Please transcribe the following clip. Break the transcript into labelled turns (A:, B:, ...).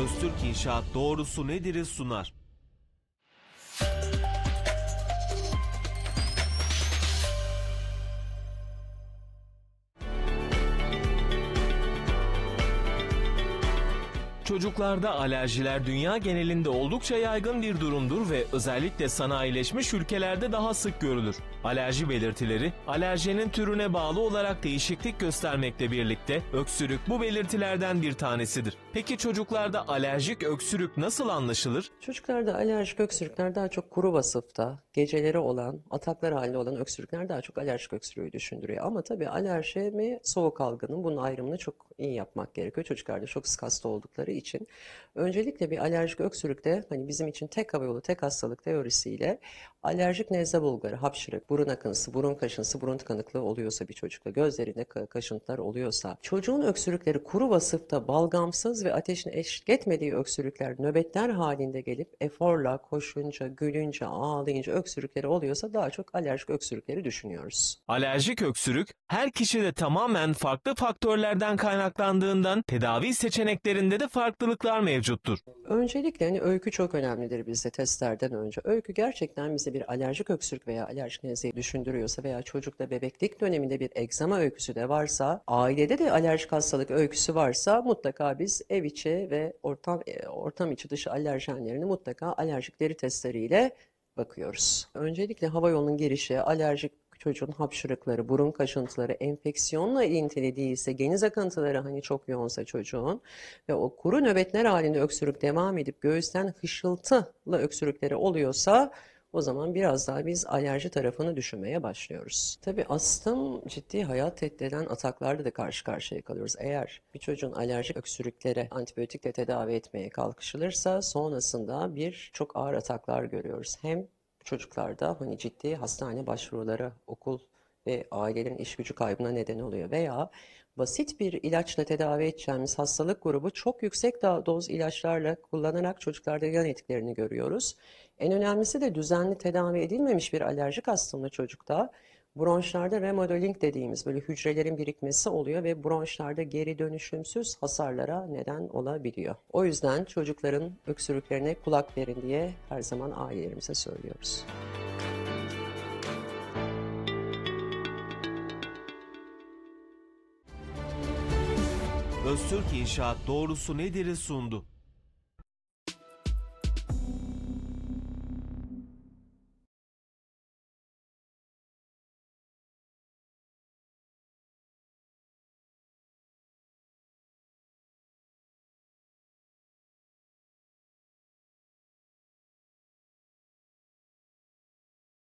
A: Öztürk İnşaat doğrusu nedir'i sunar. Çocuklarda alerjiler dünya genelinde oldukça yaygın bir durumdur ve özellikle sanayileşmiş ülkelerde daha sık görülür. Alerji belirtileri, alerjenin türüne bağlı olarak değişiklik göstermekle birlikte öksürük bu belirtilerden bir tanesidir. Peki çocuklarda alerjik öksürük nasıl anlaşılır?
B: Çocuklarda alerjik öksürükler daha çok kuru vasıfta, geceleri olan, ataklar halinde olan öksürükler daha çok alerjik öksürüğü düşündürüyor. Ama tabii alerji mi, soğuk algının bunun ayrımını çok iyi yapmak gerekiyor. Çocuklarda çok sık hasta oldukları için. Öncelikle bir alerjik öksürükte hani bizim için tek hava yolu, tek hastalık teorisiyle alerjik nezle bulgarı, hapşırık, burun akıntısı, burun kaşıntısı, burun tıkanıklığı oluyorsa bir çocukta, gözlerinde kaşıntılar oluyorsa, çocuğun öksürükleri kuru vasıfta balgamsız ve ateşin eşlik etmediği öksürükler nöbetler halinde gelip eforla, koşunca, gülünce, ağlayınca öksürükleri oluyorsa daha çok alerjik öksürükleri düşünüyoruz.
A: Alerjik öksürük her kişide tamamen farklı faktörlerden kaynaklandığından tedavi seçeneklerinde de farklılıklar mevcuttur.
B: Öncelikle hani öykü çok önemlidir bizde testlerden önce. Öykü gerçekten bize bir alerjik öksürük veya alerjik nezleyi düşündürüyorsa veya çocukta bebeklik döneminde bir egzama öyküsü de varsa, ailede de alerjik hastalık öyküsü varsa mutlaka biz ev içi ve ortam içi dışı alerjenlerini mutlaka alerjik deri testleriyle bakıyoruz. Öncelikle hava yolunun girişi, alerjik çocuğun hapşırıkları, burun kaşıntıları, enfeksiyonla ilintili değilse, geniz akıntıları hani çok yoğunsa çocuğun ve o kuru nöbetler halinde öksürük devam edip göğüsten hışıltılı öksürükleri oluyorsa o zaman biraz daha biz alerji tarafını düşünmeye başlıyoruz. Tabii astım ciddi hayat tehdit eden ataklarla da karşı karşıya kalıyoruz. Eğer bir çocuğun alerjik öksürüklere antibiyotikle tedavi etmeye kalkışılırsa sonrasında çok ağır ataklar görüyoruz. Hem çocuklarda hani ciddi hastane başvuruları, okul ve ailelerin iş gücü kaybına neden oluyor veya basit bir ilaçla tedavi edeceğimiz hastalık grubu çok yüksek doz ilaçlarla kullanarak çocuklarda yan etkilerini görüyoruz. En önemlisi de düzenli tedavi edilmemiş bir alerjik astımlı çocukta bronşlarda remodeling dediğimiz böyle hücrelerin birikmesi oluyor ve bronşlarda geri dönüşümsüz hasarlara neden olabiliyor. O yüzden çocukların öksürüklerine kulak verin diye her zaman ailelerimize söylüyoruz.
A: Öztürk İnşaat doğrusu nedir'i sundu.